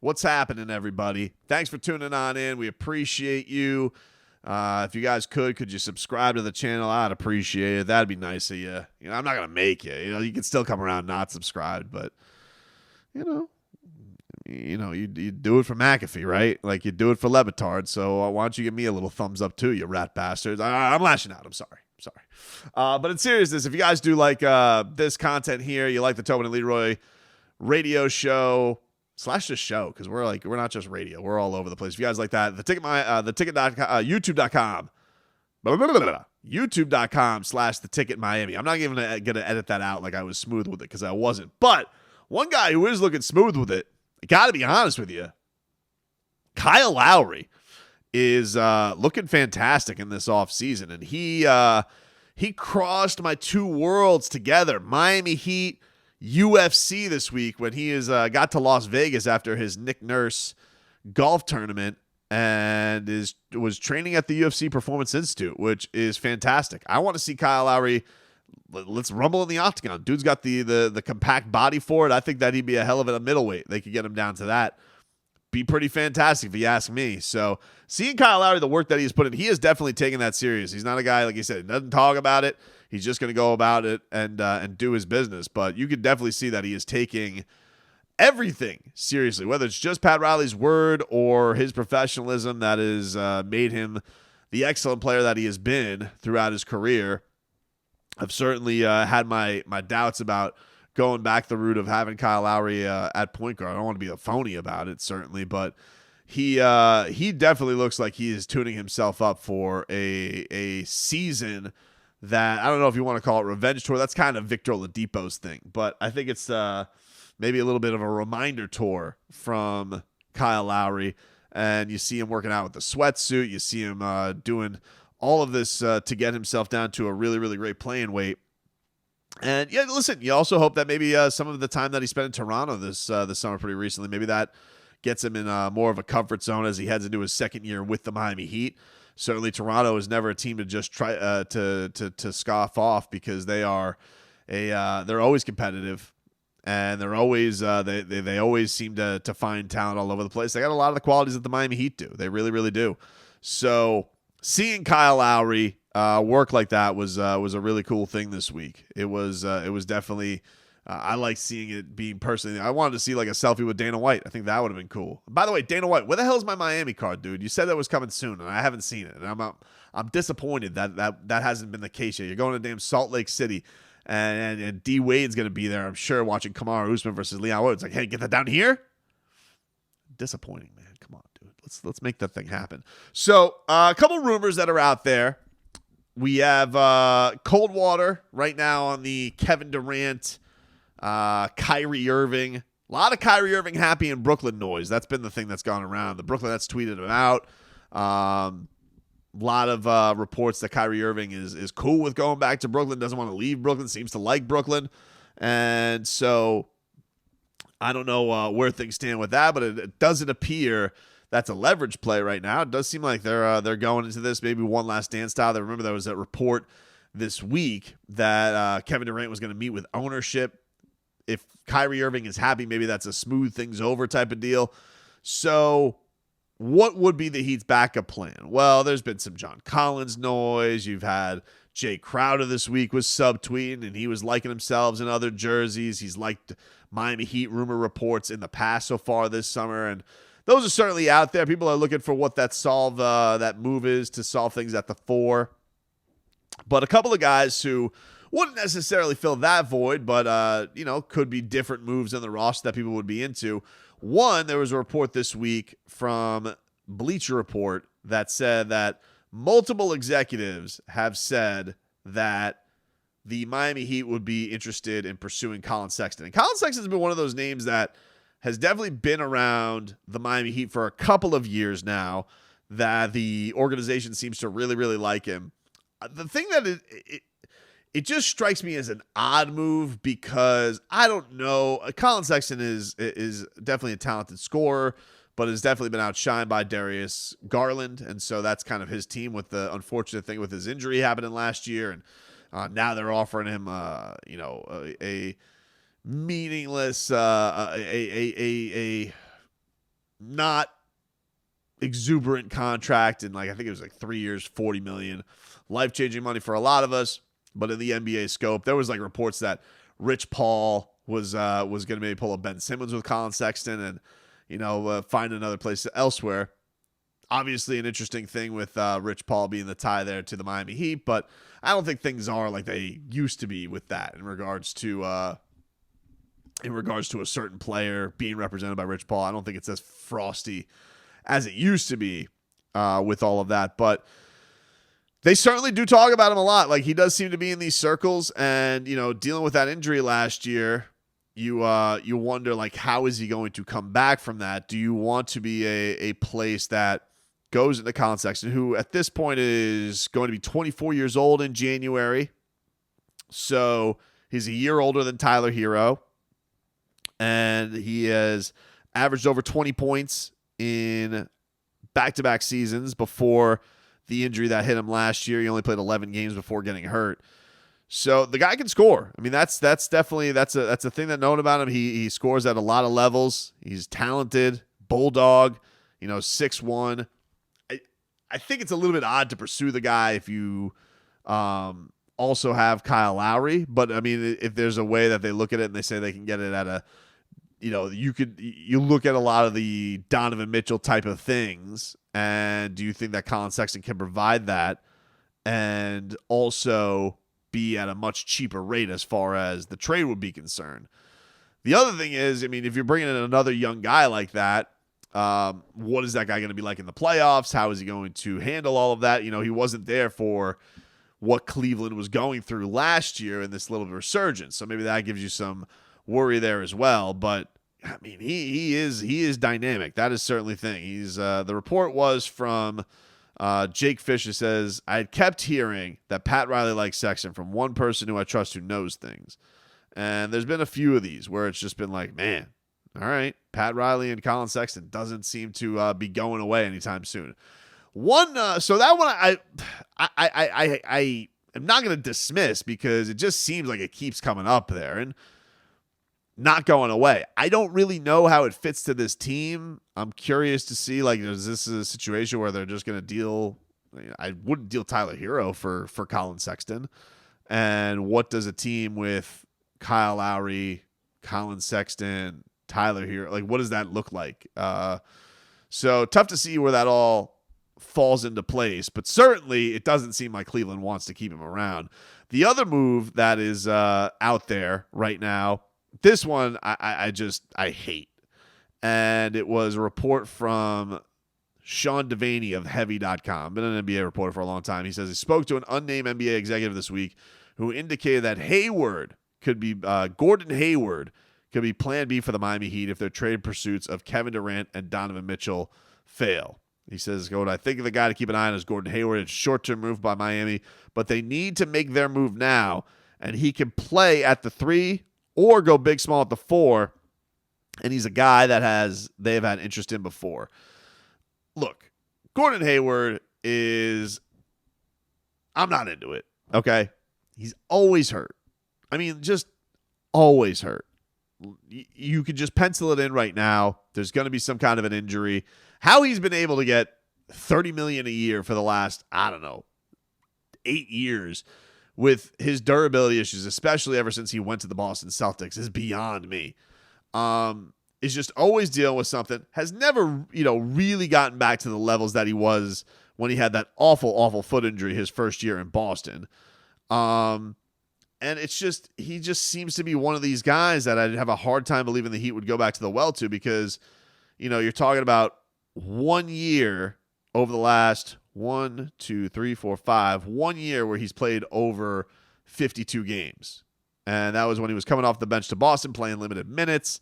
What's happening, everybody? Thanks for tuning on in. We appreciate you. If you guys could you subscribe to the channel? I'd appreciate it. That'd be nice of you. I'm not going to make you. You can still come around not subscribed, but, you do it for McAfee, right? Like, you do it for Levitard, so why don't you give me a little thumbs up, too, you rat bastards? I'm lashing out. I'm sorry. But in seriousness, if you guys do like this content here, you like the Tobin and Leroy radio show / the show, because we're not just radio, we're all over the place. If you guys like that, youtube.com /the Miami. I'm not even gonna edit that out like I was smooth with it, because I wasn't. But one guy who is looking smooth with it, I gotta be honest with you, Kyle Lowry is looking fantastic in this offseason, and he crossed my two worlds together. Miami Heat, UFC this week, when he got to Las Vegas after his Nick Nurse golf tournament and was training at the UFC Performance Institute, which is fantastic. I want to see Kyle Lowry. Let's rumble in the octagon. Dude's got the compact body for it. I think that he'd be a hell of a middleweight. They could get him down to that. Be pretty fantastic if you ask me. So seeing Kyle Lowry, the work that he's put in, he has definitely taken that serious. He's not a guy, like you said, doesn't talk about it. He's just going to go about it and do his business. But you could definitely see that he is taking everything seriously, whether it's just Pat Riley's word or his professionalism that has made him the excellent player that he has been throughout his career. I've certainly had my doubts about going back the route of having Kyle Lowry at point guard. I don't want to be a phony about it, certainly, but he definitely looks like he is tuning himself up for a season that, I don't know if you want to call it revenge tour. That's kind of Victor Oladipo's thing, but I think it's maybe a little bit of a reminder tour from Kyle Lowry, and you see him working out with the sweatsuit. You see him doing all of this to get himself down to a really, really great playing weight. And yeah, listen, you also hope that maybe some of the time that he spent in Toronto this summer pretty recently, maybe that gets him in more of a comfort zone as he heads into his second year with the Miami Heat. Certainly Toronto is never a team to just try to scoff off, because they're always competitive, and they're always they always seem to find talent all over the place. They got a lot of the qualities that the Miami Heat do. They really, really do. So seeing Kyle Lowry work like that was a really cool thing this week. It was definitely I like seeing it being personally. I wanted to see like a selfie with Dana White. I think that would have been cool. By the way, Dana White, where the hell is my Miami card, dude? You said that was coming soon, and I haven't seen it. And I'm disappointed that hasn't been the case yet. You're going to damn Salt Lake City, and D Wade's going to be there, I'm sure, watching Kamaru Usman versus Leon Wood. It's like, hey, get that down here. Disappointing, man. Come on, dude. Let's make that thing happen. So a couple rumors that are out there. We have cold water right now on the Kevin Durant, Kyrie Irving. A lot of Kyrie Irving happy in Brooklyn noise. That's been the thing that's gone around. The Brooklyn Nets tweeted him out. A lot of reports that Kyrie Irving is cool with going back to Brooklyn, doesn't want to leave Brooklyn, seems to like Brooklyn. And so I don't know where things stand with that, but it doesn't appear that's a leverage play right now. It does seem like they're going into this maybe one last dance style. I remember there was that report this week that Kevin Durant was going to meet with ownership. If Kyrie Irving is happy, maybe that's a smooth things over type of deal. So what would be the Heat's backup plan? Well, there's been some John Collins noise. You've had Jay Crowder this week was subtweeting, and he was liking himself in other jerseys. He's liked Miami Heat rumor reports in the past so far this summer, and those are certainly out there. People are looking for what that move is to solve things at the 4. But a couple of guys who wouldn't necessarily fill that void, but could be different moves in the roster that people would be into. One, there was a report this week from Bleacher Report that said that multiple executives have said that the Miami Heat would be interested in pursuing Colin Sexton. And Colin Sexton has been one of those names that has definitely been around the Miami Heat for a couple of years now, that the organization seems to really, really like him. The thing that it just strikes me as an odd move, because I don't know. Colin Sexton is definitely a talented scorer, but has definitely been outshined by Darius Garland, and so that's kind of his team, with the unfortunate thing with his injury happening last year, and now they're offering him a meaningless, a not exuberant contract, and like I think it was like 3 years, $40 million, life-changing money for a lot of us. But in the NBA scope, there was like reports that Rich Paul was going to maybe pull a Ben Simmons with Colin Sexton, and find another place elsewhere. Obviously, an interesting thing with Rich Paul being the tie there to the Miami Heat, but I don't think things are like they used to be with that in regards to a certain player being represented by Rich Paul. I don't think it's as frosty as it used to be with all of that, but they certainly do talk about him a lot. Like, he does seem to be in these circles, and dealing with that injury last year, you wonder, like, how is he going to come back from that? Do you want to be a place that goes into Colin Sexton, who at this point is going to be 24 years old in January, so he's a year older than Tyler Hero, and he has averaged over 20 points in back-to-back seasons before the injury that hit him last year. He only played 11 games before getting hurt. So the guy can score. I mean, that's definitely a thing that known about him. He scores at a lot of levels. He's talented, bulldog, 6'1". I think it's a little bit odd to pursue the guy if you also have Kyle Lowry. But I mean, if there's a way that they look at it and they say they can get it at a, you look at a lot of the Donovan Mitchell type of things, and do you think that Colin Sexton can provide that and also be at a much cheaper rate as far as the trade would be concerned? The other thing is, I mean, if you're bringing in another young guy like that, what is that guy going to be like in the playoffs? How is he going to handle all of that? He wasn't there for what Cleveland was going through last year in this little resurgence, so maybe that gives you some worry there as well. But I mean, he is dynamic. That is certainly the thing. He's the report was from Jake Fisher. Says, I had kept hearing that Pat Riley likes Sexton from one person who I trust who knows things, and there's been a few of these where it's just been like, man, all right, Pat Riley and Colin Sexton doesn't seem to be going away anytime soon. So that one I am not going to dismiss, because it just seems like it keeps coming up there and not going away. I don't really know how it fits to this team. I'm curious to see, like, is this a situation where they're just going to deal? I wouldn't deal Tyler Hero for Colin Sexton. And what does a team with Kyle Lowry, Colin Sexton, Tyler Hero, like, what does that look like? So tough to see where that all falls into place, but certainly it doesn't seem like Cleveland wants to keep him around. The other move that is out there right now, this one I hate. And it was a report from Sean Devaney of Heavy.com, been an NBA reporter for a long time. He says he spoke to an unnamed NBA executive this week who indicated that Hayward could be Gordon Hayward could be plan B for the Miami Heat if their trade pursuits of Kevin Durant and Donovan Mitchell fail. He says, what I think of the guy to keep an eye on is Gordon Hayward. It's a short-term move by Miami, but they need to make their move now, and he can play at the 3 or go big small at the 4, and he's a guy that they've had interest in before. Look, Gordon Hayward I'm not into it, okay? He's always hurt. I mean, just always hurt. You could just pencil it in right now. There's going to be some kind of an injury. How he's been able to get $30 million a year for the last, 8 years with his durability issues, especially ever since he went to the Boston Celtics, is beyond me. Is just always dealing with something. Has never, really gotten back to the levels that he was when he had that awful, awful foot injury his first year in Boston. And it's just, he just seems to be one of these guys that I'd have a hard time believing the Heat would go back to the well to, because, you're talking about 1 year over the last 1 year where he's played over 52 games. And that was when he was coming off the bench to Boston, playing limited minutes.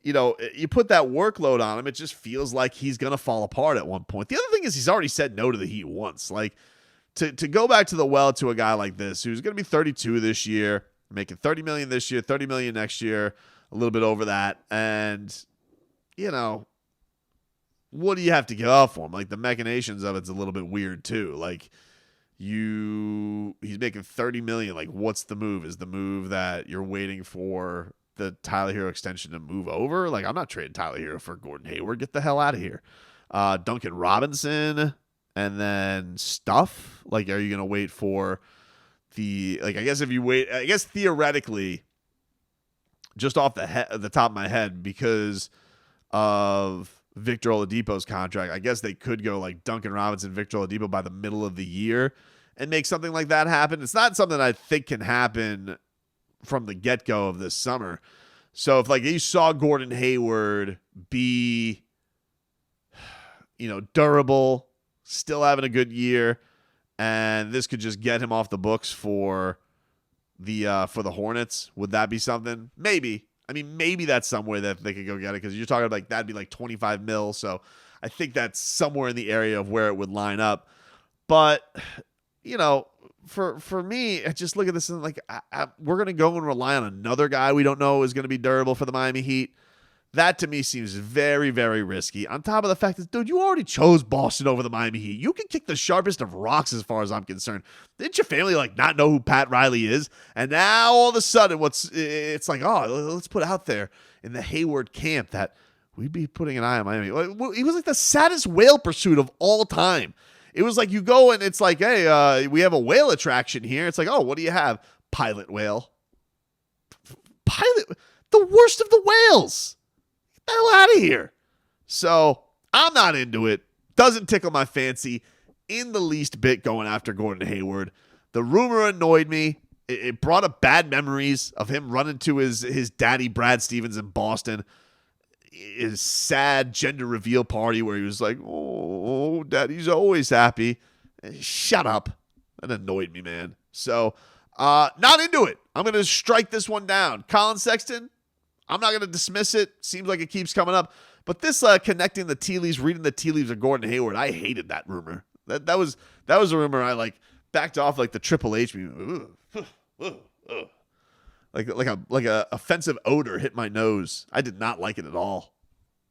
You put that workload on him, it just feels like he's going to fall apart at one point. The other thing is he's already said no to the Heat once. Like, to go back to the well to a guy like this, who's going to be 32 this year, making $30 million this year, $30 million next year, a little bit over that. And, what do you have to give up for him? Like, the machinations of it's a little bit weird too. Like, he's making $30 million. Like, what's the move? Is the move that you're waiting for the Tyler Hero extension to move over. Like, I'm not trading Tyler Hero for Gordon Hayward. Get the hell out of here. Duncan Robinson and then stuff. Like, are you going to wait for I guess if you wait, I guess theoretically, just off the top of my head, because of Victor Oladipo's contract, I guess they could go like Duncan Robinson, Victor Oladipo by the middle of the year and make something like that happen. It's not something I think can happen from the get-go of this summer. So if like you saw Gordon Hayward be, durable, still having a good year, and this could just get him off the books for the Hornets, would that be something? Maybe. I mean, maybe that's somewhere that they could go get it, because you're talking about like that'd be like 25 mil. So I think that's somewhere in the area of where it would line up. But for me, I just look at this and like we're gonna go and rely on another guy we don't know is gonna be durable for the Miami Heat. That to me seems very, very risky. On top of the fact that, dude, you already chose Boston over the Miami Heat. You can kick the sharpest of rocks as far as I'm concerned. Didn't your family like not know who Pat Riley is? And now all of a sudden it's like, oh, let's put out there in the Hayward camp that we'd be putting an eye on Miami. He was like the saddest whale pursuit of all time. It was like you go and it's like, hey, we have a whale attraction here. It's like, oh, what do you have? Pilot whale. The worst of the whales. Get the hell out of here. So I'm not into it. Doesn't tickle my fancy in the least bit going after Gordon Hayward. The rumor annoyed me. It brought up bad memories of him running to his daddy, Brad Stevens, in Boston. His sad gender reveal party where he was like, oh, daddy's always happy. Shut up. That annoyed me, man. So, not into it. I'm going to strike this one down. Colin Sexton, I'm not going to dismiss it. Seems like it keeps coming up. But this connecting the tea leaves, reading the tea leaves of Gordon Hayward, I hated that rumor. That was a rumor I like backed off like the Triple H. Like a offensive odor hit my nose. I did not like it at all.